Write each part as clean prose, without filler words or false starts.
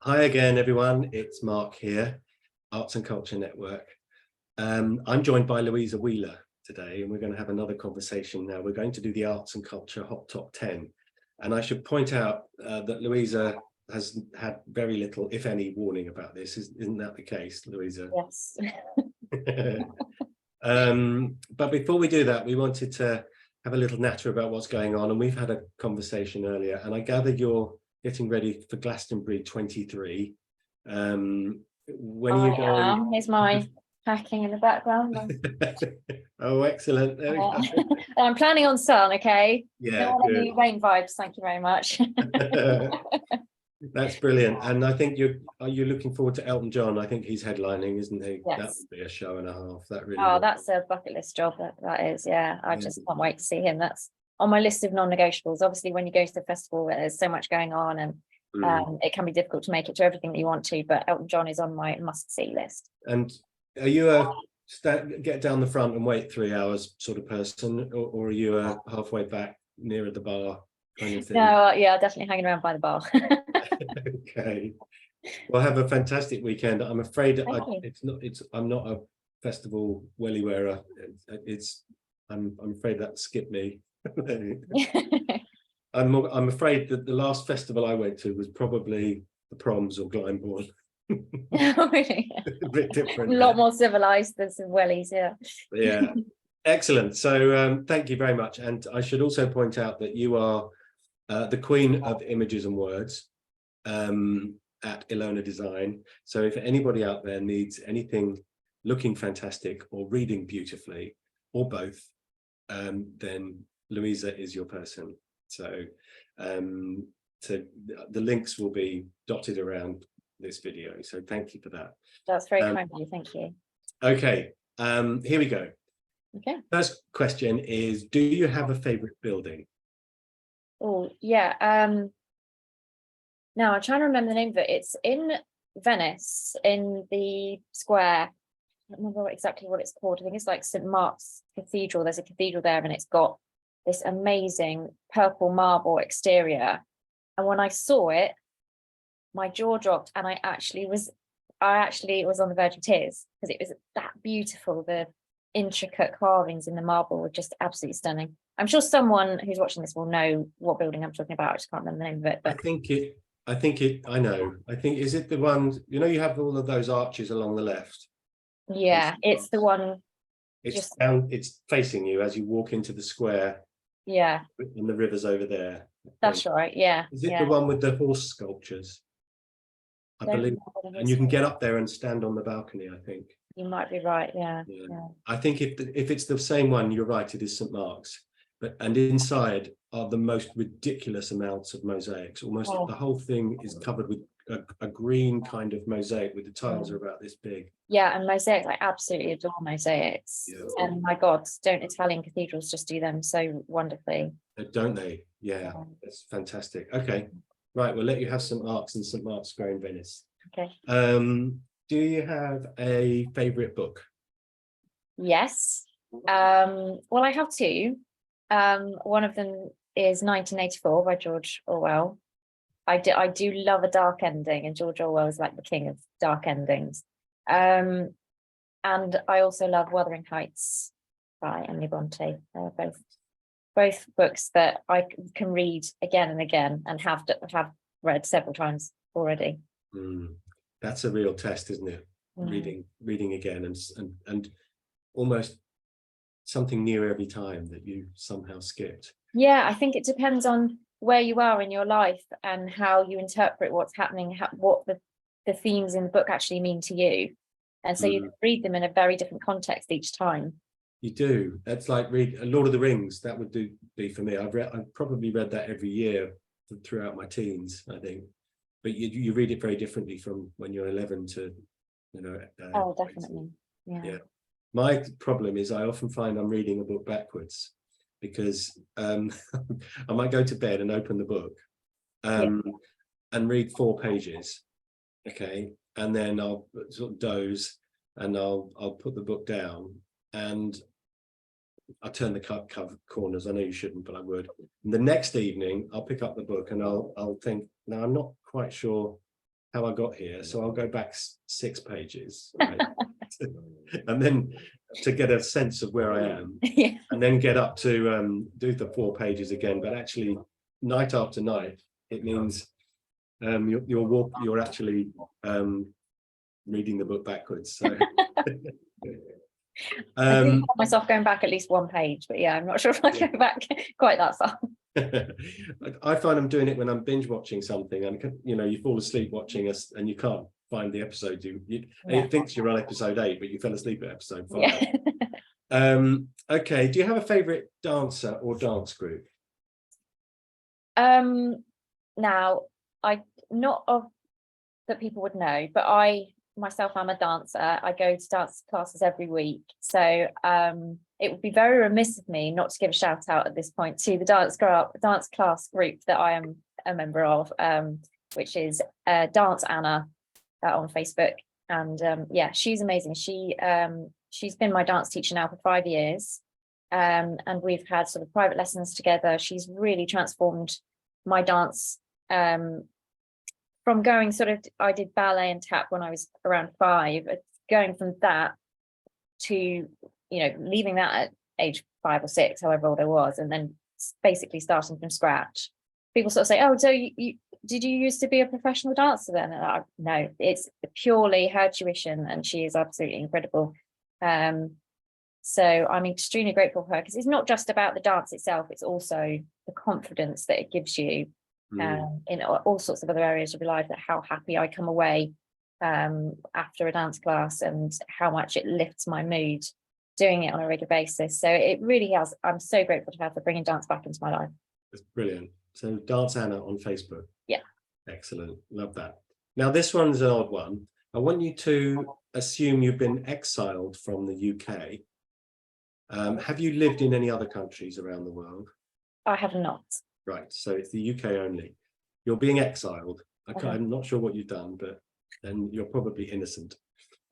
Hi again, everyone. It's Mark here, Arts and Culture Network. I'm joined by Louisa Wheeler today, and we're going to have another conversation now. We're going to do the Arts and Culture Hot Top 10. And I should point out that Louisa has had very little, if any, warning about this. Isn't that the case, Louisa? Yes. But before we do that, we wanted to have a little natter about what's going on. And we've had a conversation earlier, and I gather you're getting ready for Glastonbury 23. When are you going? Here's my packing in the background. Oh, excellent. There we go. I'm planning on sun, okay? Yeah, no good. any rain vibes, thank you very much. That's brilliant. And I think are you looking forward to Elton John? I think he's headlining, isn't he? Yes. That would be a show and a half. That really Oh, would. That's a bucket list job, that is. Yeah, I just can't wait to see him. That's on my list of non-negotiables. Obviously, when you go to the festival, there's so much going on, and it can be difficult to make it to everything that you want to, but Elton John is on my must-see list. And are you a get down the front and wait 3 hours sort of person, or are you a halfway back nearer the bar kind of thing? No, yeah, definitely hanging around by the bar. Okay. Well, have a fantastic weekend. I'm afraid I'm not a festival welly wearer. I'm afraid that skipped me. I'm afraid that the last festival I went to was probably the Proms or Glyndebourne. Oh, really? A bit different. A lot more civilized than some wellies, yeah. Yeah. Excellent. So thank you very much. And I should also point out that you are the queen of images and words at Ilona Design. So if anybody out there needs anything looking fantastic or reading beautifully or both, then Louisa is your person. So the links will be dotted around this video. So thank you for that. That's very kind of you. Thank you. Okay, here we go. Okay. First question is, do you have a favorite building? Oh, yeah. Now I'm trying to remember the name of it. It's in Venice, in the square. I don't remember exactly what it's called. I think it's like St. Mark's Cathedral. There's a cathedral there, and it's got this amazing purple marble exterior. And when I saw it, my jaw dropped, and I actually was on the verge of tears, because it was that beautiful. The intricate carvings in the marble were just absolutely stunning. I'm sure someone who's watching this will know what building I'm talking about. I just can't remember the name of it. But I know. I think, is it the one, you have all of those arches along the left? Yeah, it's the one. It's facing you as you walk into the square. Yeah. And the river's over there. That's right. Yeah. Is it the one with the horse sculptures? I believe. And you can get up there and stand on the balcony, I think. You might be right. Yeah. I think if it's the same one, you're right, it is St. Mark's. And inside are the most ridiculous amounts of mosaics. Almost the whole thing is covered with a green kind of mosaic, with the tiles are about this big. Yeah, and mosaics, I absolutely adore mosaics. Yeah. And my God, don't Italian cathedrals just do them so wonderfully? Don't they? Yeah, that's fantastic. Okay, right, we'll let you have St. Mark's and St. Mark's Square in Venice. Okay. Do you have a favourite book? Yes. Well, I have two. One of them is 1984 by George Orwell. I do love a dark ending, and George Orwell is like the king of dark endings. And I also love Wuthering Heights by Emily Bronte. Both books that I can read again and again, and have read several times already. That's a real test, isn't it? Reading again and almost something new every time that you somehow skipped. Yeah, I think it depends on where you are in your life and how you interpret what's happening, what the themes in the book actually mean to you. And so you read them in a very different context each time. You do. That's like read Lord of the Rings. That would be for me. I've probably read that every year throughout my teens, I think. But you read it very differently from when you're 11 to, oh, definitely. Yeah. My problem is I often find I'm reading a book backwards, because I might go to bed and open the book and read 4 pages, okay, and then I'll sort of doze and I'll put the book down and I'll turn the cover corners. I know you shouldn't, but I would. And the next evening I'll pick up the book and I'll think, no, I'm not quite sure how I got here. So I'll go back 6 pages, right? And then to get a sense of where I am, Yeah. and then get up to do the 4 pages again. But actually, night after night, it means you're actually reading the book backwards. So I do find myself going back at least 1 page, but yeah, I'm not sure if I go back quite that far. I find I'm doing it when I'm binge watching something, and you fall asleep watching us and you can't find the episode. It thinks you're on episode 8, but you fell asleep at episode 5. Yeah. Okay, do you have a favorite dancer or dance group? Now, not of that people would know, but I myself am a dancer. I go to dance classes every week, so it would be very remiss of me not to give a shout out at this point to the dance class group that I am a member of, which is Dance Anna on Facebook. And yeah, she's amazing. She's been my dance teacher now for 5 years, and we've had sort of private lessons together. She's really transformed my dance from going I did ballet and tap when I was around 5, going from that to leaving that at age 5 or 6, however old I was, and then basically starting from scratch. People sort of say, oh, so did you used to be a professional dancer then? And no, it's purely her tuition, and she is absolutely incredible. So I'm extremely grateful for her, because it's not just about the dance itself, it's also the confidence that it gives you in all sorts of other areas of your life, that how happy I come away after a dance class, and how much it lifts my mood doing it on a regular basis. So it really has. I'm so grateful to her for bringing dance back into my life. It's brilliant. So Dance Anna on Facebook. Yeah. Excellent. Love that. Now this one's an odd one. I want you to assume you've been exiled from the UK. Have you lived in any other countries around the world? I have not. Right, so it's the UK only. You're being exiled. I'm not sure what you've done, but then you're probably innocent.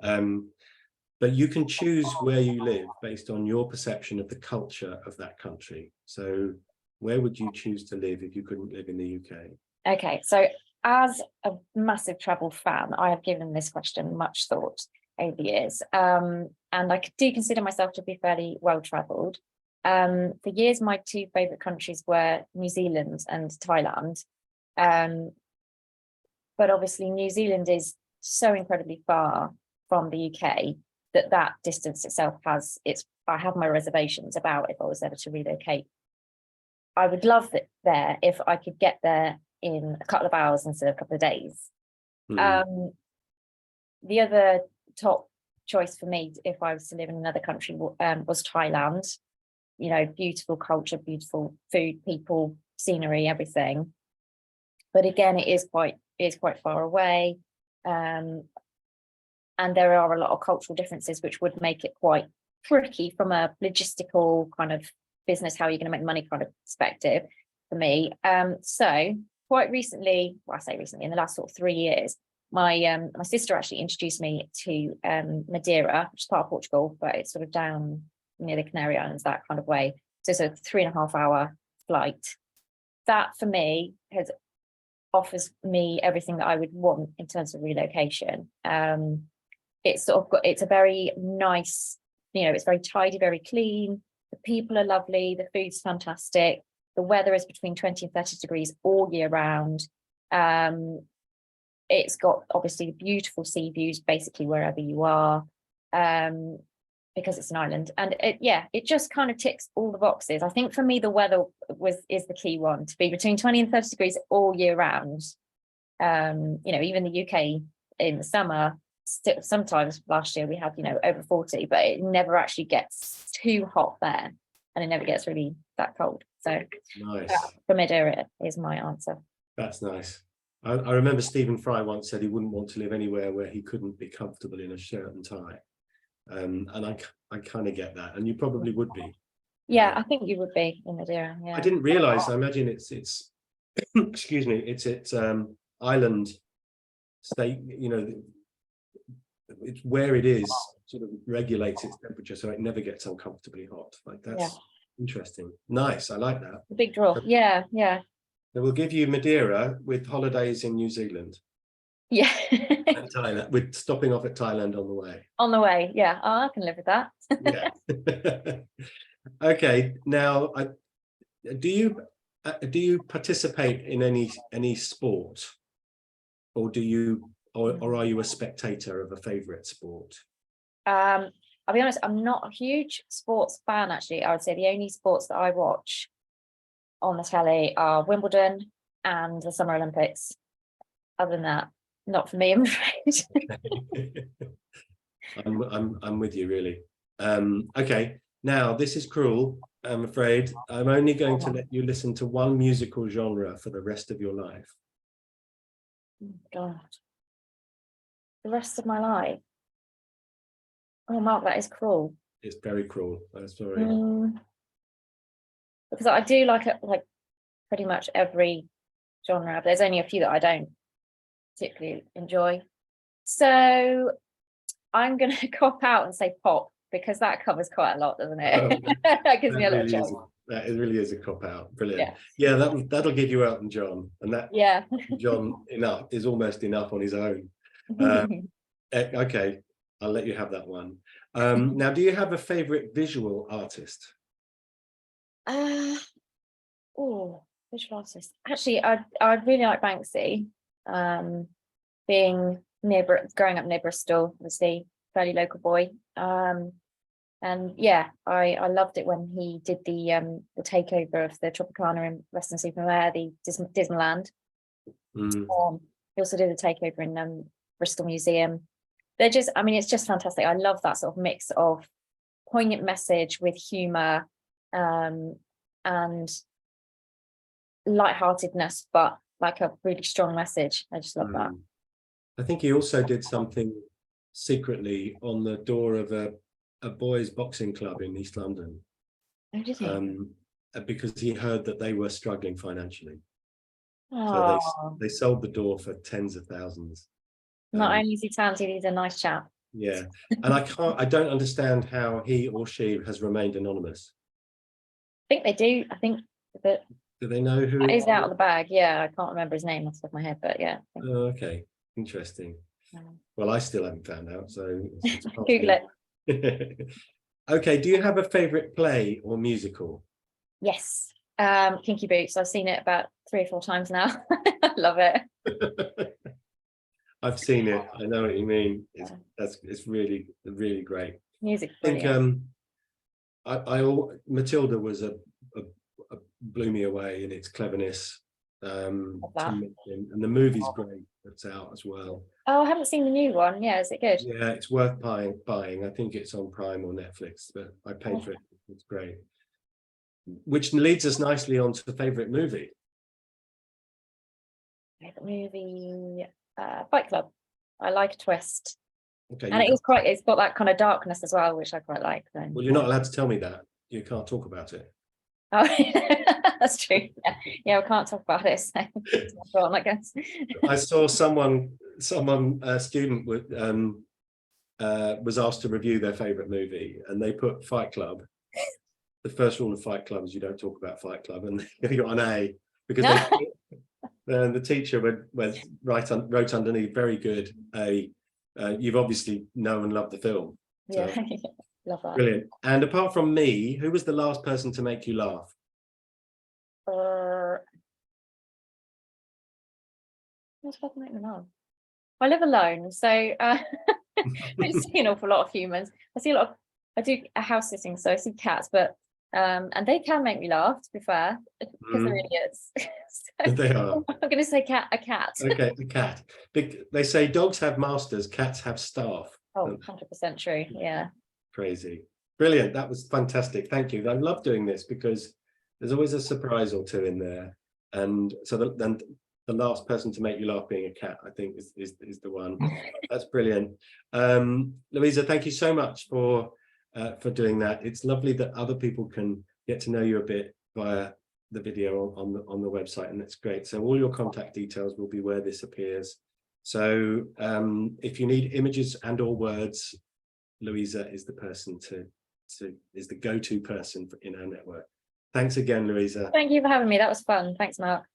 But you can choose where you live based on your perception of the culture of that country. So where would you choose to live if you couldn't live in the UK? Okay, so as a massive travel fan, I have given this question much thought over the years. And I do consider myself to be fairly well travelled. For years, my 2 favourite countries were New Zealand and Thailand. But obviously New Zealand is so incredibly far from the UK that distance itself I have my reservations about if I was ever to relocate. I would love it there if I could get there in a couple of hours instead of a couple of days. The other top choice for me, if I was to live in another country, was Thailand. Beautiful culture, beautiful food, people, scenery, everything. But again, it is quite far away. And there are a lot of cultural differences which would make it quite tricky from a logistical kind of business, how you're going to make money kind of perspective for me. So quite recently, well, I say recently, in the last sort of 3 years, my sister actually introduced me to Madeira, which is part of Portugal, but it's sort of down near the Canary Islands, that kind of way. So it's a 3.5 hour flight. That for me offers me everything that I would want in terms of relocation. It's a very nice, it's very tidy, very clean. The people are lovely. The food's fantastic. The weather is between 20 and 30 degrees all year round. It's got obviously beautiful sea views basically wherever you are, because it's an island. And it just kind of ticks all the boxes. I think for me, the weather is the key one, to be between 20 and 30 degrees all year round. Even the UK in the summer, sometimes last year we had, over 40, but it never actually gets too hot there, and it never gets really that cold. So nice. For Madeira is my answer. That's nice. I remember Stephen Fry once said he wouldn't want to live anywhere where he couldn't be comfortable in a shirt and tie. And I kind of get that, and you probably would be. Yeah, I think you would be in Madeira. Yeah. I didn't realise. I imagine it's excuse me, it's island state. It's where it is sort of regulates its temperature, so it never gets uncomfortably hot. Like that's interesting. Nice. I like that. The big draw. Yeah. They will give you Madeira with holidays in New Zealand. Yeah. And Thailand. We're stopping off at Thailand on the way. On the way, yeah. Oh, I can live with that. Yeah. Okay. Now, do you participate in any sport, or or are you a spectator of a favorite sport? I'll be honest, I'm not a huge sports fan, actually. I would say the only sports that I watch on the telly are Wimbledon and the Summer Olympics. Other than that, not for me, I'm afraid. I'm with you, really. Okay, now this is cruel, I'm afraid. I'm only going to let you listen to one musical genre for the rest of your life. Oh, God. The rest of my life. Oh, Mark, that is cruel. It's very cruel. I'm sorry. Because I do like it, like pretty much every genre. But there's only a few that I don't particularly enjoy. So I'm going to cop out and say pop, because that covers quite a lot, doesn't it? That gives me a little chance. That really is a cop out. Brilliant. Yeah, that'll give you Elton John, and that John is almost enough on his own. Okay, I'll let you have that one. Now, do you have a favorite visual artist? Oh, visual artist. Actually, I really like Banksy. Being growing up near Bristol, obviously fairly local boy. And yeah, I loved it when he did the takeover of the Tropicana in Western Supermare, the Disneyland. He also did the takeover in Bristol Museum. They're just, I mean, it's just fantastic. I love that sort of mix of poignant message with humor, and lightheartedness, but like a really strong message. I just love that. I think he also did something secretly on the door of a boys' boxing club in East London. Oh, did he? Because he heard that they were struggling financially. Oh. So they sold the door for tens of thousands. Not only is he talented, he's a nice chap. Yeah, and I don't understand how he or she has remained anonymous. I think they do. I think that. Do they know who is out of the bag? Yeah, I can't remember his name off the top of my head, but yeah. Oh, okay, interesting. Well, I still haven't found out, so Google it. Okay, do you have a favorite play or musical? Yes, Kinky Boots. I've seen it about 3 or 4 times now. I love it. I've seen it. I know what you mean. It's really, really great. Music. I think Matilda was a blew me away in its cleverness. And the movie's great. That's out as well. Oh, I haven't seen the new one. Yeah, is it good? Yeah, it's worth buying. I think it's on Prime or Netflix, but I paid for it. It's great. Which leads us nicely on to the favorite movie. Favorite movie, Fight Club. I like a twist. Okay, and it's got that kind of darkness as well, which I quite like. So. Well, you're not allowed to tell me that. You can't talk about it. Oh, that's true. Yeah, we can't talk about it. So I guess. I saw a student was asked to review their favorite movie, and they put Fight Club. The first rule of Fight Club is you don't talk about Fight Club, and they got an A because the teacher wrote underneath, very good. You've obviously know and love the film. So. Yeah. Love that. Brilliant. And apart from me, who was the last person to make you laugh? What's that make me laugh? I live alone, so I see an awful lot of humans. I do a house sitting, so I see cats, but and they can make me laugh, to be fair, because they're idiots. So they are. I'm going to say a cat. Okay, a cat. They say dogs have masters, cats have staff. Oh, 100% true. Yeah. Crazy. Brilliant. That was fantastic. Thank you. I love doing this because there's always a surprise or two in there. And so then the last person to make you laugh being a cat, I think is the one. That's brilliant. Louisa, thank you so much for doing that. It's lovely that other people can get to know you a bit via the video on the website, and that's great. So all your contact details will be where this appears. So if you need images and or words, Louisa is the person is the go-to person in our network. Thanks again, Louisa. Thank you for having me. That was fun. Thanks, Mark.